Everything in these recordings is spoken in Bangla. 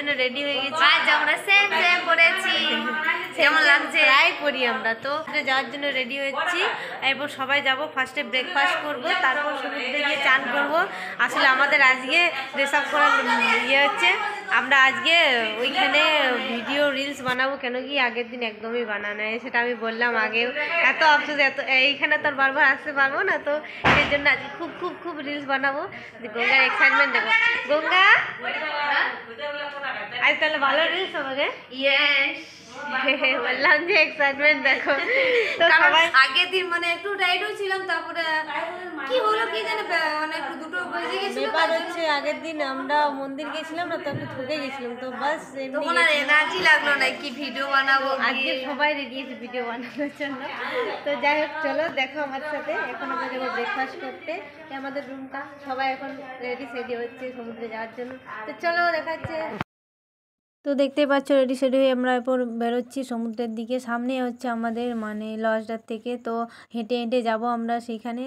জন্য রেডি হয়ে গেছি। আজ আমরা সেম সেম পরেছি, কেমন লাগছে? প্রায় পরি আমরা। তো যাওয়ার জন্য রেডি হচ্ছি। এরপর সবাই যাব, ফার্স্টে ব্রেকফাস্ট করব, তারপর সমুদ্রে গিয়ে চান করব। আসলে আমাদের আজকে ড্রেস আপ করার ইয়ে হচ্ছে, আমরা আজকে ওইখানে ভিডিও রিলস বানাবো। কেন কি আগের দিন একদমই বানানো হয়, সেটা আমি বললাম আগেও। এত আফসোস, এত এইখানে তো আর বারবার আসতে পারবো না, তো সেই জন্য আজকে খুব খুব খুব রিলস বানাবো। গঙ্গার এক্সাইটমেন্ট দেখো। গঙ্গা আজ তাহলে ভালো রিলস হবে। ইয়েস, বললাম যে এক্সাইটমেন্ট দেখো। তো সবাই আগের দিন মানে একটু টাইটও ছিলাম, তারপরে কি হলো কি জানে মানে একটু দুটো বেজে গেছিল। ব্যাপার হচ্ছে আগের দিন আমরা মন্দির গেছিলাম না, তো একটু ঠকে গেছিলাম, তো বাস তখন আর এনার্জি লাগলো না কি ভিডিও বানাবো। আজকে সবাই রেডি আছে ভিডিও বানানোর জন্য। তো যাই হোক, চলো দেখো আমার সাথে। এখন আমরা যাবো ব্রেকফাস্ট করতে। আমাদের রুমটা সবাই এখন রেডি সেডি হচ্ছে সমুদ্রে যাওয়ার জন্য। তো চলো দেখাচ্ছে। তো দেখতে পাচ্ছ রেডি সেডি হয়ে আমরা এরপর বেরোচ্ছি সমুদ্রের দিকে। সামনে হচ্ছে আমাদের মানে লজটার থেকে, তো হেঁটে হেঁটে যাব আমরা সেইখানে।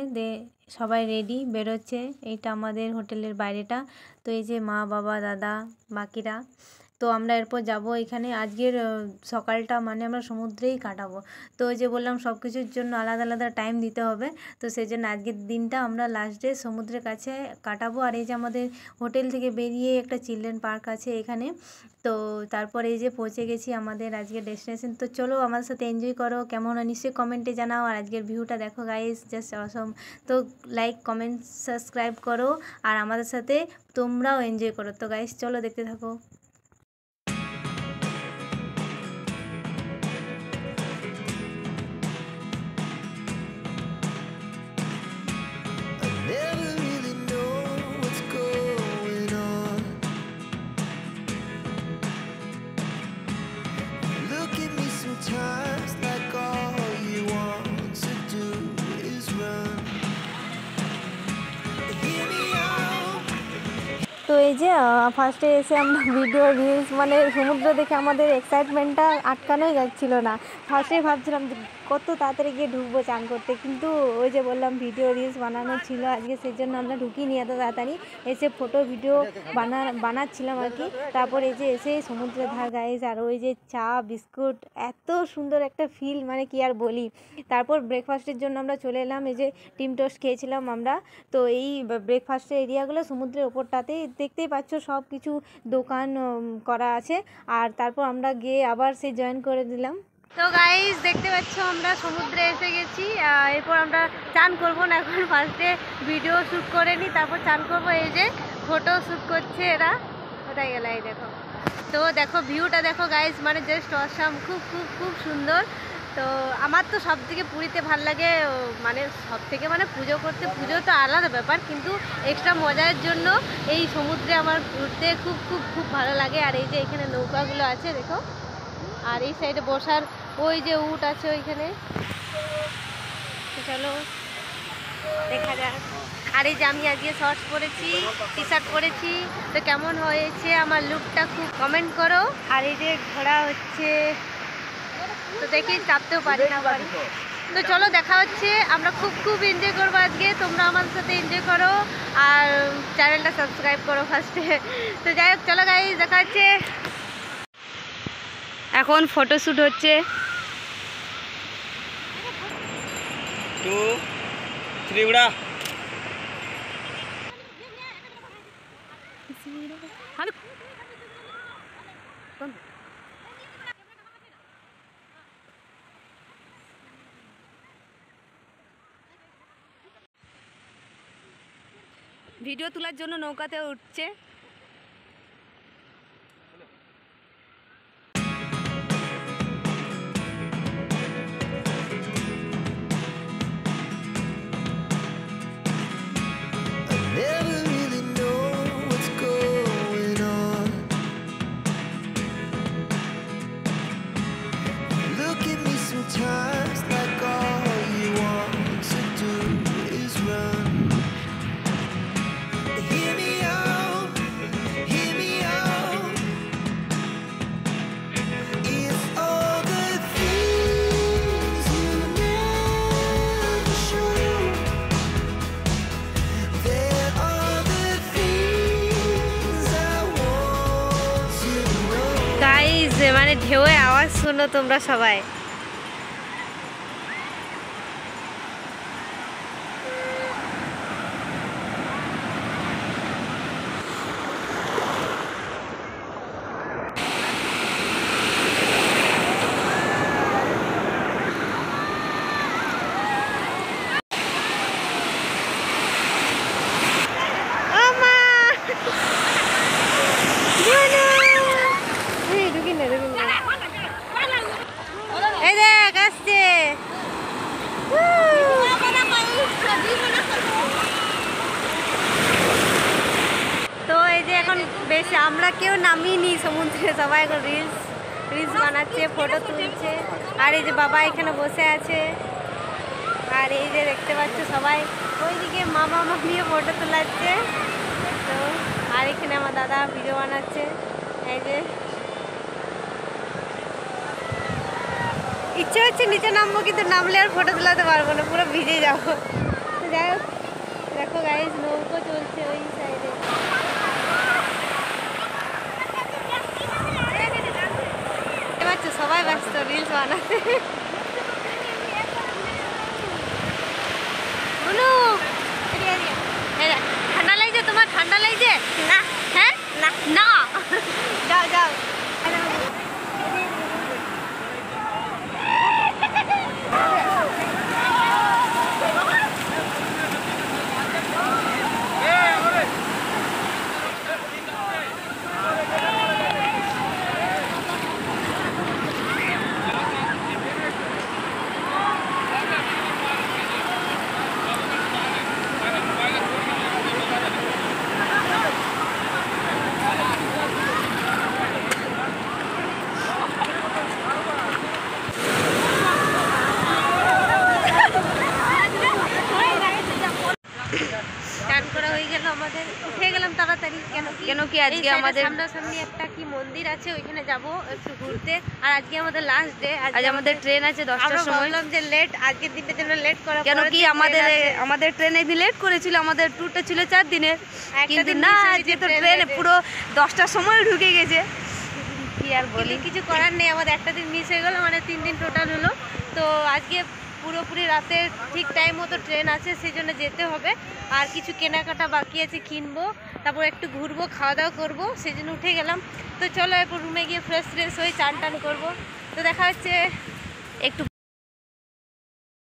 সবাই রেডি বেরোচ্ছে। এইটা আমাদের হোটেলের বাইরেটা। তো এই যে মা বাবা দাদা বাকিরা, তো আমরা এরপর যাব এখানে। আজকের সকালটা মানে আমরা সমুদ্রেই কাটাবো। তো ওই যে বললাম সব কিছুর জন্য আলাদা আলাদা টাইম দিতে হবে, তো সেই জন্য আজকের দিনটা আমরা লাস্ট ডে সমুদ্রের কাছে কাটাবো। আর এই যে আমাদের হোটেল থেকে বেরিয়ে একটা চিলড্রেন পার্ক আছে এখানে। তো তারপরে এই যে পৌঁছে গেছি আমাদের আজকের ডেস্টিনেশন। তো চলো আমাদের সাথে এনজয় করো, কেমন হয় নিশ্চয়ই কমেন্টে জানাও। আর আজকের ভিউটা দেখো গাইস, জাস্ট অসম। তো লাইক কমেন্ট সাবস্ক্রাইব করো, আর আমাদের সাথে তোমরাও এনজয় করো। তো গাইস চলো দেখতে থাকো। তো এই যে ফার্স্টে এসে আমরা ভিডিও রিলস মানে সমুদ্র দেখে আমাদের এক্সাইটমেন্টটা আটকানোই যাচ্ছিল না। ফার্স্টেই ভাবছিলাম যে কত তাড়াতাড়ি গিয়ে ঢুকবো চান করতে, কিন্তু ওই যে বললাম ভিডিও রিলস বানানো ছিল আজকে, সেই জন্য আমরা ঢুকিনি এত তাড়াতাড়ি। এসে ফটো ভিডিও বানাচ্ছিলাম আর কি। তারপর এই যে এসে সমুদ্রের ধার গাইস, আর ওই যে চা বিস্কুট, এত সুন্দর একটা ফিল মানে কি আর বলি। তারপর ব্রেকফাস্টের জন্য আমরা চলে এলাম। এই যে ডিম টোস্ট খেয়েছিলাম আমরা। তো এই ব্রেকফাস্টের এরিয়াগুলো সমুদ্রের ওপরটাতেই দেখতেই পাচ্ছ, সব কিছু দোকান করা আছে। আর তারপর আমরা গিয়ে আবার সেই জয়েন করে দিলাম। তো গাইস দেখতে পাচ্ছ আমরা সমুদ্রে এসে গেছি। এরপর আমরা চান করবো না, এখন ফার্স্টে ভিডিও শ্যুট করে নিই, তারপর চান করবো। এই যে ফটো শ্যুট করছে এরা, কোথায় গেল এই দেখো। তো দেখো ভিউটা দেখো গাইস, মানে জাস্ট অসাম, খুব খুব খুব সুন্দর। তো আমার তো সব থেকে পুরীতে ভাল লাগে, মানে সব থেকে মানে পুজো করতে, পুজো তো আলাদা ব্যাপার, কিন্তু এক্সট্রা মজার জন্য এই সমুদ্রে আমার ঘুরতে খুব খুব খুব ভালো লাগে। আর এই যে এখানে নৌকাগুলো আছে দেখো, আর এই সাইডে বসার ওই যে উট আছে ওইখানে। চলো দেখা যাক। আর এই যে আমি আজকে শর্টস পরেছি, টি শার্ট পরেছি, তো কেমন হয়েছে আমার লুকটা খুব কমেন্ট করো। আর এই যে ঘোড়া হচ্ছে, তো দেখি চাপতেও পারি না পারি। তো চলো দেখা হচ্ছে, আমরা খুব খুব এনজয় করবো আজকে, তোমরা আমার সাথে এনজয় করো আর চ্যানেলটা সাবস্ক্রাইব করো ফার্স্টে। তো যাই হোক চলো গাইস দেখা হচ্ছে। এখন ফটোশ্যুট হচ্ছে। 2 3 উড়া। ভিডিও তোলার জন্য নৌকাতে উঠছে। যে মানে ঢেউয়ের আওয়াজ শোনো তোমরা সবাই। এই দেখ আসছে। তো এই যে এখন বেশ আমরা কেউ নামিনি সমুদ্রে, সবাই এখন রিলস বানাচ্ছে, ফটো তুলছে। আর এই যে বাবা এখানে বসে আছে, আর এই যে দেখতে পাচ্ছ সবাই ওইদিকে মামা মামিও ফটো তোলাচ্ছে। তো আর এখানে আমার দাদা ভিডিও বানাচ্ছে। এই যে ইচ্ছে হচ্ছে নিচে নামবো, কিন্তু নামলে আর ফটো তোলাতে পারবো না, পুরো ভিজে যাবো। তো যাই হোক, দেখো গাইস নৌকো চলছে ওই সাইডে। দেখতে পাচ্ছ সবাই ব্যস্ত রিলস বানাতে। ঠান্ডা লাগছে তোমার? ঠান্ডা লাগছে না? হ্যাঁ না না, যাও যাও। আমাদের উঠে গেলাম তাড়াতাড়ি, কেন কি আজকে আমাদের সামনাসামনি একটা কি মন্দির আছে, ওইখানে যাব একটু ঘুরতে। আর আজকে আমাদের লাস্ট ডে, আজ আমাদের ট্রেন আছে 10টার সময়। বললাম যে লেট, আজকের দিনটার জন্য লেট করা, কেন কি আমাদের ট্রেন একদিন লেট করেছিল, আমাদের ট্যুরটা ছিল 4 দিনের, কিন্তু না আজকে তো ট্রেন পুরো 10টার সময় ঢুকে গেছে। কি আর বলি, কিছু করার নেই, আমাদের একটা দিন মিস হয়ে গেল, মানে 3 দিন টোটাল হলো। তো আজকে পুরোপুরি রাতে ঠিক টাইম মতো ট্রেন আছে, সেই জন্য যেতে হবে। আর কিছু কেনাকাটা বাকি আছে, কিনবো, তারপর একটু ঘুরবো, খাওয়া দাওয়া করবো, সেই জন্য উঠে গেলাম। তো চলো এরপর রুমে গিয়ে ফ্রেশ হয়ে চান টান করবো। তো দেখা হচ্ছে একটু